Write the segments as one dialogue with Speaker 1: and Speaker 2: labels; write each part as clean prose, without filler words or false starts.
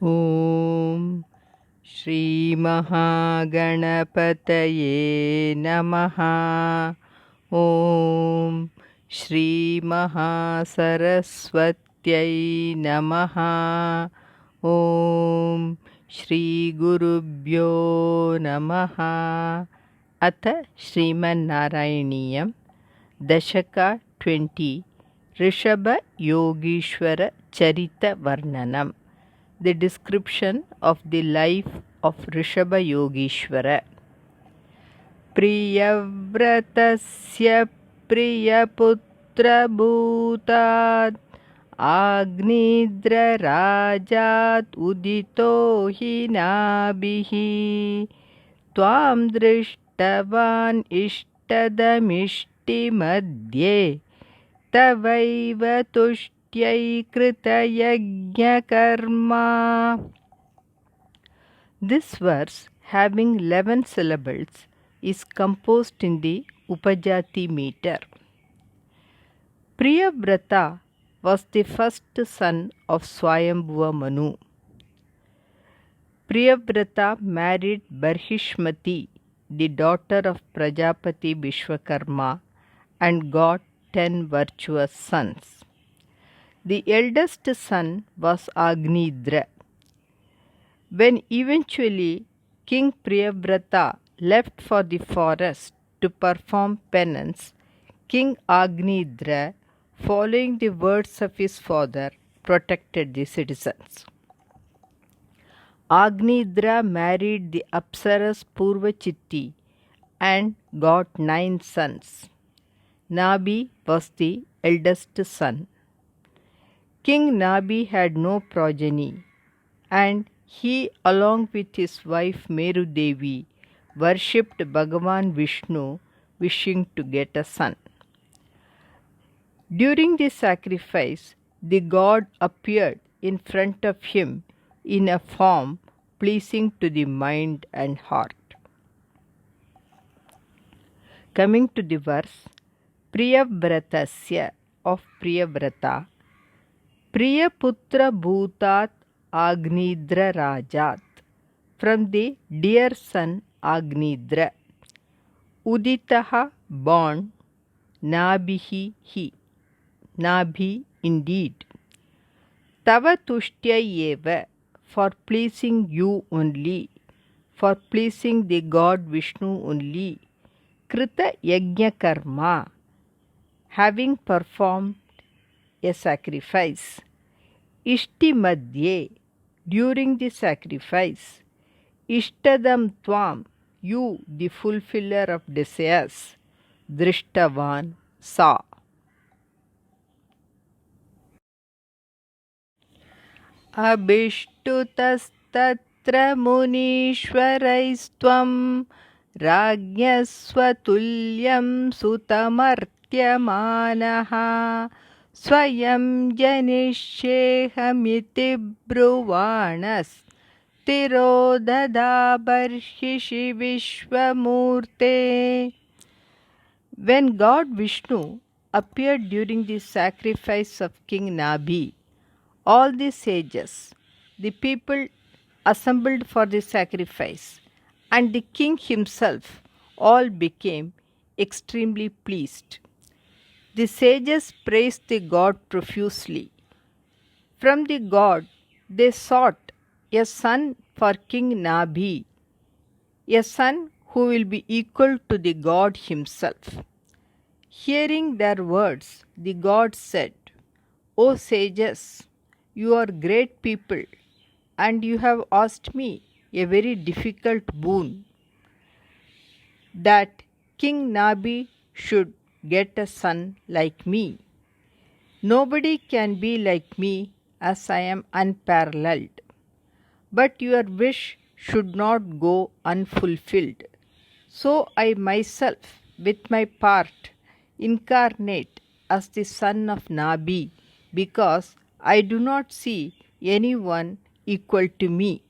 Speaker 1: ॐ श्रीमहागणपतये नमः। ॐ श्रीमहासरस्वत्यै नमः। ॐ श्रीगुरुभ्यो नमः। अथ श्रीमन्नारायणीयं दशका 20 ऋषभयोगीश्वरचरितवर्णनम्. The description of the life of Rishabha Yogishwara. Priyavratasya priyaputtrabhutat Agnidra rajat udito hinabhihi Tvam drishtavan ishtadamishti madhye Tavaiva tushtyai krita yajna karma. This verse, having 11 syllables, is composed in the Upajati meter. Priyavrata was the first son of Swayambhuva Manu. Priyavrata married Barhishmati, the daughter of Prajapati Vishwakarma, and got 10 virtuous sons. The eldest son was Agnidra. When eventually King Priyavrata left for the forest to perform penance, King Agnidra, following the words of his father, protected the citizens. Agnidra married the Apsaras Purvachitti and got 9 sons. Nabhi was the eldest son. King Nabhi had no progeny, and he, along with his wife Meru Devi, worshipped Bhagavan Vishnu, wishing to get a son. During the sacrifice, the god appeared in front of him in a form pleasing to the mind and heart. Coming to the verse, Priyavratasya of Priyavrata, Priyaputra Bhutat Agnidra Rajat, from the dear son Agnidra. Uditaha, born, Nabhihi, he, Nabhi indeed. Tava Tushtya eva, for pleasing you only, for pleasing the god Vishnu only. Krita Yajna Karma, having performed a sacrifice. Ishti Madhye, during the sacrifice. Ishtadam Tvam, you, the fulfiller of desires. Drishtavan, saw. Abhishtutastatra munishwaraistvam Rajñasvatulyam sutamartyamanaha Swayam janishyehamiti bruvanas Tirodada barhishi vishvamurte. When God Vishnu appeared during the sacrifice of King Nabhi, all the sages, the people assembled for the sacrifice, and the king himself all became extremely pleased. The sages praised the god profusely. From the god they sought a son for King Nabhi, a son who will be equal to the god himself. Hearing their words, the god said, O sages, you are great people, and you have asked me a very difficult boon, that King Nabhi should get a son like me. Nobody can be like me, as I am unparalleled. But your wish should not go unfulfilled. So I myself, with my part, incarnate as the son of Nabhi, because I do not see anyone equal to me.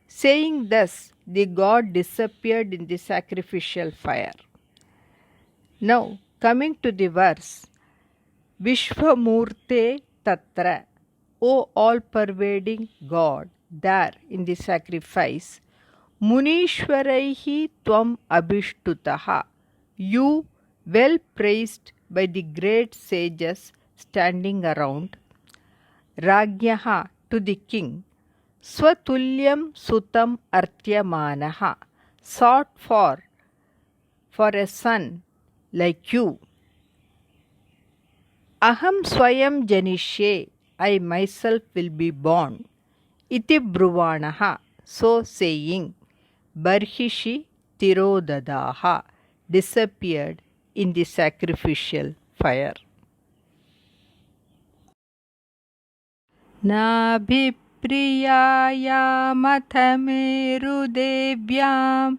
Speaker 1: Saying thus, the god disappeared in the sacrificial fire. Now, coming to the verse, Vishvamurte Tatra, O all-pervading God, there in the sacrifice, Munishwaraihi Tvam Abhishtutaha, you well praised by the great sages standing around, Rajyaha to the king, Swatulyam Sutam Artyamanaha, sought for a son like you. Aham Swayam Janishye, I myself will be born. Iti Bruvanaha, so saying, Barhishi Tirodadaha, disappeared in the sacrificial fire. Nabhipriyayamathamerudevyam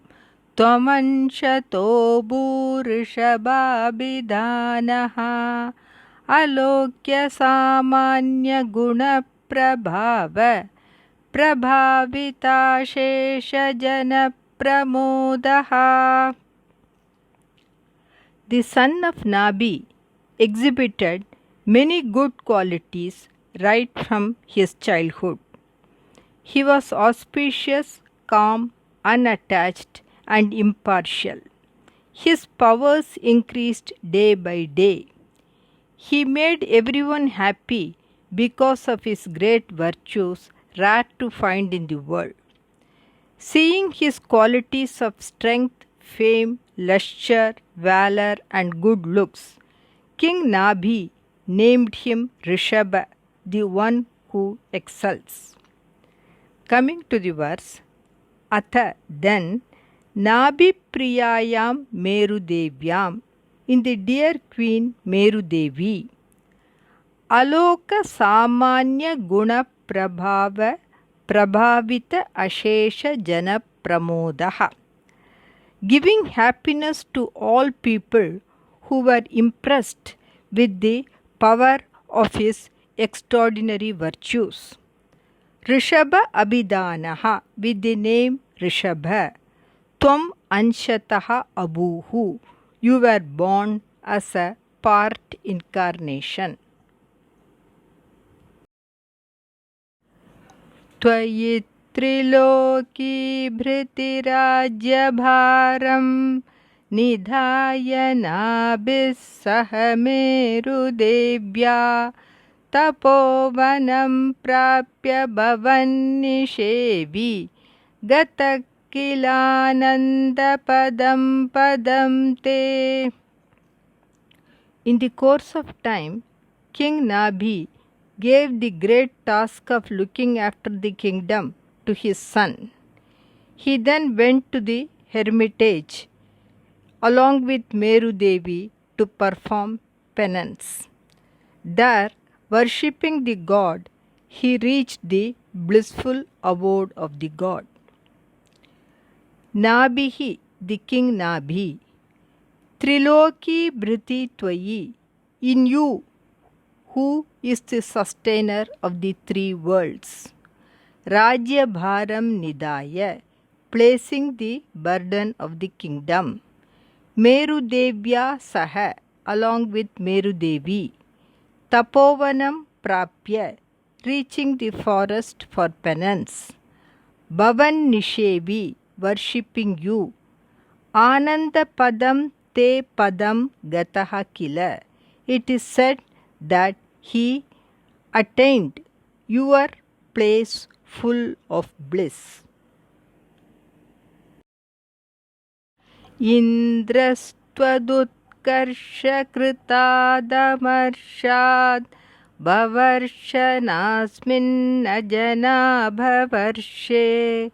Speaker 1: Tvamanshato Bhurishabhabhidhanaha Alokya Samanya Guna Prabhava Prabhavita Shesha Jana Pramodaha. The son of Nabi exhibited many good qualities right from his childhood. He was auspicious, calm, unattached, and impartial. His powers increased day by day. He made everyone happy because of his great virtues rare to find in the world. Seeing his qualities of strength, fame, lustre, valor, and good looks, King Nabhi named him Rishabha, the one who excels. Coming to the verse, Atha, then, Nabhi Priyayam Merudevyam, in the dear queen Merudevi, Aloka Samanya Guna Prabhava Prabhavita Ashesha Jana Pramodaha, giving happiness to all people who were impressed with the power of his extraordinary virtues. Rishabha Abhidhanaha, with the name Rishabha, Tvam Anshataha Abhuhu, you were born as a part incarnation. Tvayi Triloki Bhritirajyabharam Nidhayanabhis Sahamerudevya Tapovanam Prapya Bhavannishevi Gatakilananda Padam Padam Te. In the course of time, King Nabhi gave the great task of looking after the kingdom to his son. He then went to the hermitage along with Meru Devi to perform penance. There, worshipping the god, he reached the blissful abode of the god. Nabhihi, the king Nabhi, Triloki Bhriti Tvayi, in you, who is the sustainer of the three worlds. Rajya Bharam Nidaya, placing the burden of the kingdom. Meru Devya Saha, along with Meru Devi. Tapovanam Prapya, reaching the forest for penance. Bhavan Nishevi, worshipping you. Ananda Padam Te Padam Gataha Kila, it is said that he attained your place full of bliss. Indrastvaduৎkarsha kritadamarshad bhavarshanaasmin ajana bhavarshe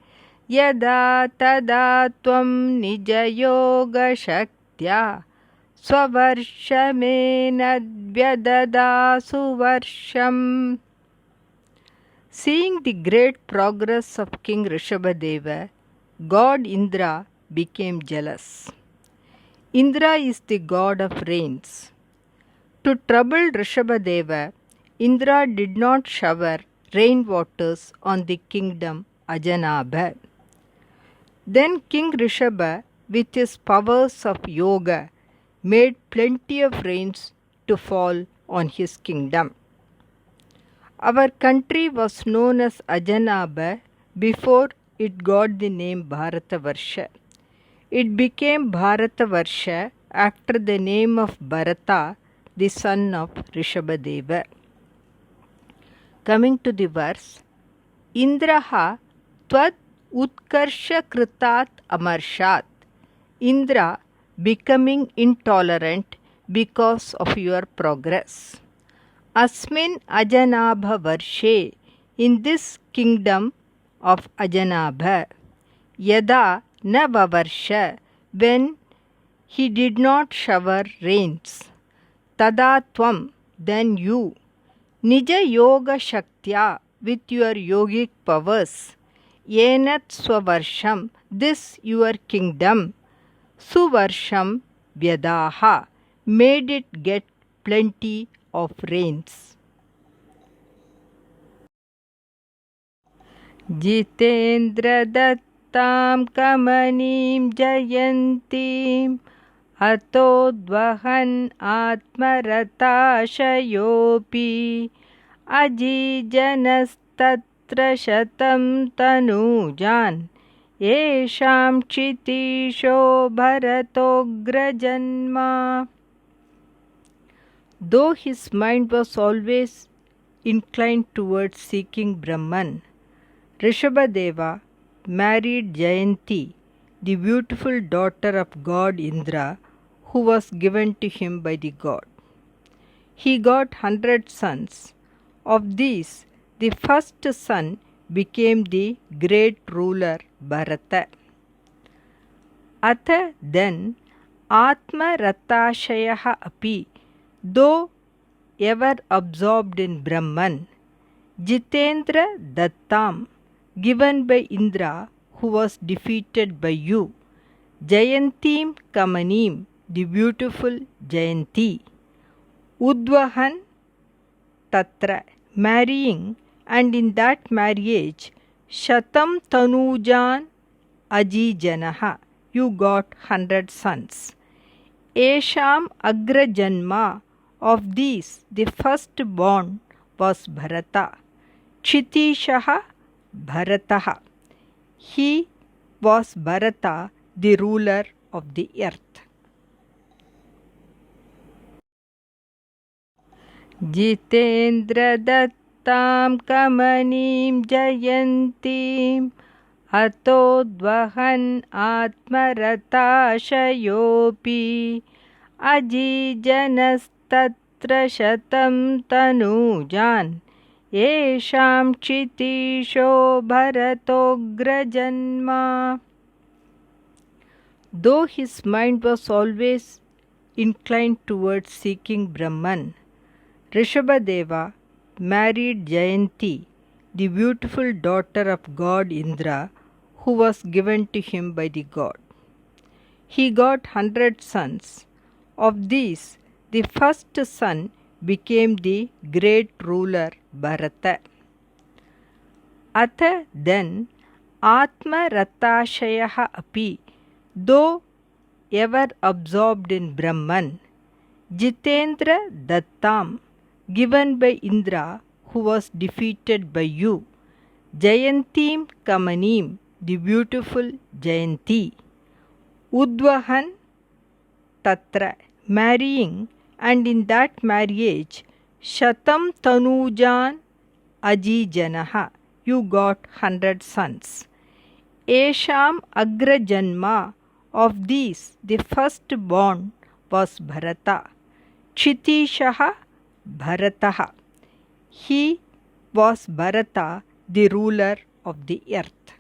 Speaker 1: yada tada tvam nijayoga shaktya Swavarshamenadvyadadasu varsham. Seeing the great progress of King Rishabhadeva, God Indra became jealous. Indra is the god of rains. To trouble Rishabhadeva, Indra did not shower rainwaters on the kingdom Ajanabha. Then King Rishabha, with his powers of yoga, made plenty of rains to fall on his kingdom. Our country was known as Ajanaba before it got the name Bharatavarsha. It became Bharatavarsha after the name of Bharata, the son of Rishabhadeva. Coming to the verse, Indraha Tvad Utkarsha Kritat Amarshat. Indra becoming intolerant because of your progress. Asmin Ajanabha Varshe, in this kingdom of Ajanabha. Yada Navavarsha, when he did not shower rains. Tada Tvam, then you. Nija Yoga Shaktya, with your yogic powers. Yenat Swavarsham, this your kingdom. Suvarsham Vyadaha, made it get plenty of rains. Jitendra Dattam Kamanim Jayantim Atodvahan Atmaratashayopi Ajijanastattra Shatam Tanujan Yesham Chitisho Bharatograjanma. Though his mind was always inclined towards seeking Brahman, Rishabhadeva married Jayanti, the beautiful daughter of god Indra, who was given to him by the god. He got 100 sons. Of these, the first son became the great ruler Bharata. Atha then Atma Ratashayah api, though ever absorbed in Brahman, Jitendra Dattam, given by Indra, who was defeated by you, Jayantim Kamanim, the beautiful Jayanti, Udvahan Tatra, marrying, and in that marriage, Shatam Tanujan Ajijanaha, you got 100 sons. Esham Agrajanma, of these the firstborn was Bharata. Chitishaha Bharataha, he was Bharata, the ruler of the earth. Jitendra Dattam Kamanim Jayantim Atodvahan Atmaratashayopi Ajijanastattra Shatam Tanujan Yesham Chitisho Bharatograjanma. Though his mind was always inclined towards seeking Brahman, Rishabhadeva married Jayanti, the beautiful daughter of god Indra, who was given to him by the god. He got 100 sons. Of these, the first son became the great ruler Bharata. Atha then Atma Ratashayah api, though ever absorbed in Brahman, Jitendra Dattam, given by Indra, who was defeated by you, Jayantim Kamanim, the beautiful Jayanti, Udvahan Tatra, marrying, and in that marriage, Shatam Tanujan Ajijanaha, you got 100 sons. Esham Agrajanma, of these the firstborn was Bharata. Chitishaha Bharataha, he was Bharata, the ruler of the earth.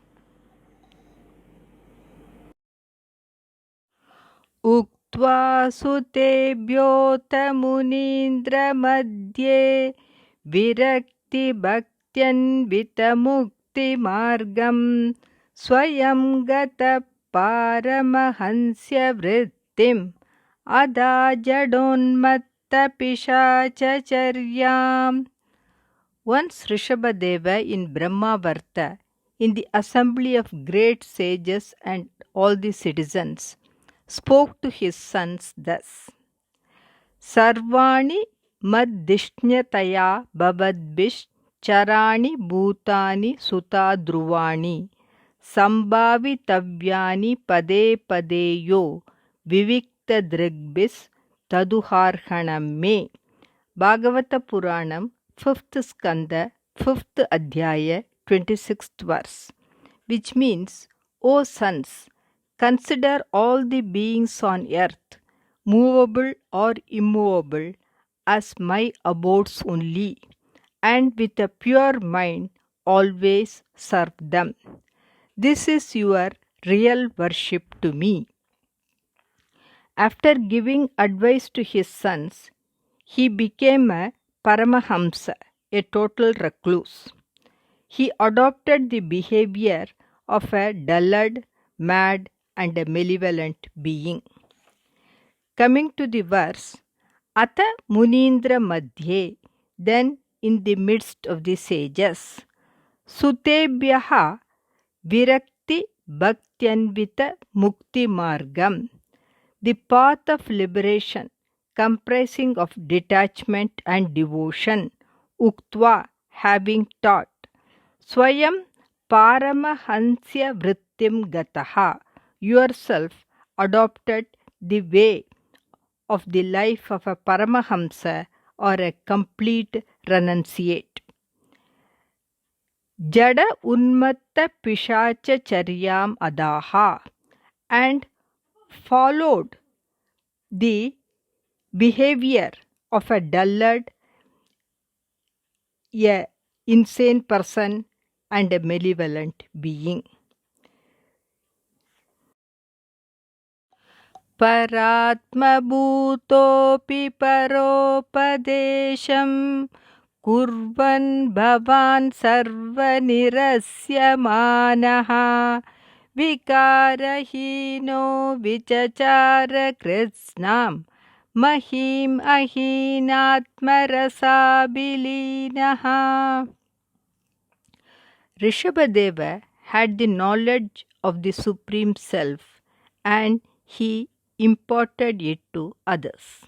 Speaker 1: Uktva sutebhyota munindra madhye virakti bhaktyan vitamukti margam swayam gata paramahansya vrittim adajadonmatta pishachacharyam. Once Rishabhadeva in Brahmavarta, in the assembly of great sages and all the citizens, spoke to his sons thus: Sarvani maddishnataya bhavadbish चराणि भूतानि सुता ध्रुवाणि सम्भावितव्यानि पदे पदे यो विविक्तदृग्भिस्तदुहार्हणं मे. Bhagavata Puranam, 5th Skanda, 5th Adhyaya, 26th verse, which means, O sons, consider all the beings on earth, movable or immovable, as my abodes only, and with a pure mind always serve them. This is your real worship to me. After giving advice to his sons, he became a Paramahamsa, a total recluse. He adopted the behavior of a dullard, mad, and a malevolent being. Coming to the verse, Ata Munindra Madhye, then in the midst of the sages, Sutebhyaha Virakti Bhaktyanvita Mukti Margam, the path of liberation comprising of detachment and devotion, Uktva, having taught, Swayam Paramahansya Vrittim Gataha, yourself adopted the way of the life of a Paramahamsa or a complete renunciate. Jada Unmatta Pishacha Charyam Adaha, and followed the behavior of a dullard, a insane person, and a malevolent being. Paratmabhutopi paropadesham kurvan bhavan sarvanirasyamanaha vikarahino vichachara krishnam mahim ahinatmarasabilinaha. Rishabhadeva had the knowledge of the Supreme Self, and he imparted it to others.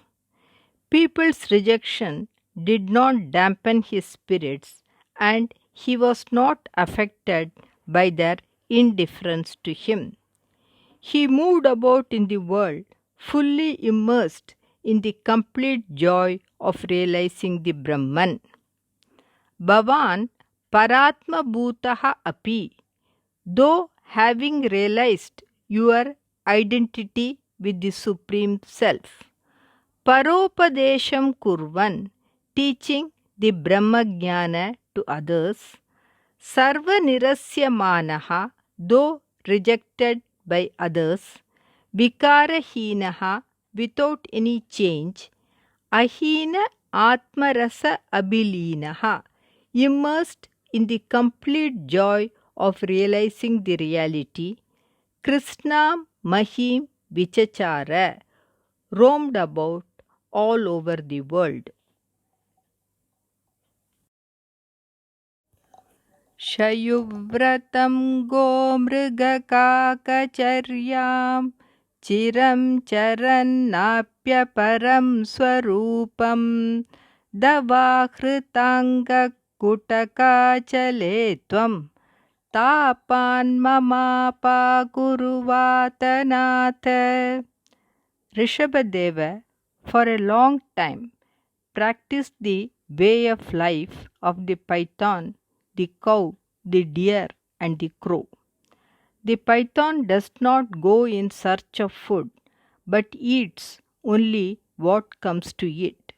Speaker 1: People's rejection did not dampen his spirits, and he was not affected by their indifference to him. He moved about in the world fully immersed in the complete joy of realizing the Brahman. Bhavan Paratma Bhutaha Api, though having realized your identity with the Supreme Self, Paropadesham Kurvan, teaching the Brahma Jnana to others, Sarva Nirasyamanaha, though rejected by others, Vikarahinaha, without any change, Ahina Atmarasa Abilinaha, immersed in the complete joy of realizing the reality, Krishnam Mahim Vichachara, roamed about all over the world. Shayuvratam Gomrgakakacharyam Chiram Charannapya Param Swarupam Davakhritanga Kutakachale Tvam Tapan Mamapa Kuruvatanatha. Rishabhadeva for a long time practiced the way of life of the python, the cow, the deer, and the crow. The python does not go in search of food, but eats only what comes to it.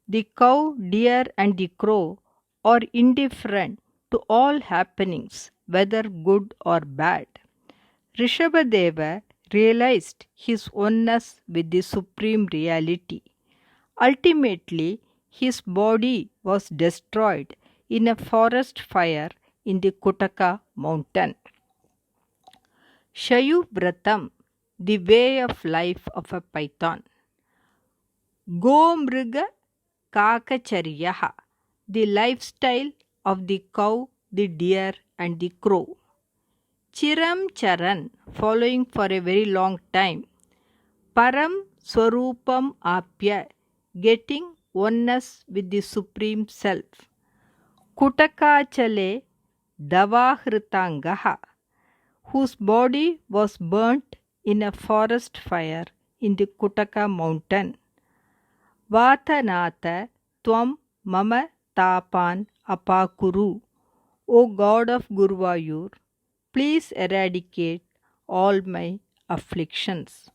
Speaker 1: The cow, deer, and the crow are indifferent to all happenings, whether good or bad. Rishabhadeva realized his oneness with the Supreme Reality. Ultimately, his body was destroyed in a forest fire in the Kutaka mountain. Shayuvratam, the way of life of a python. Gomriga Kakacharyaha, the lifestyle of the cow, the deer, and the crow. Chiram Charan, following for a very long time. Param Swarupam Apya, getting oneness with the Supreme Self. Kutakachale Davahritangaha, whose body was burnt in a forest fire in the Kutaka mountain. Vatanatha Tvam Mama Tapan Apakuru, O God of Guruvayur, please eradicate all my afflictions.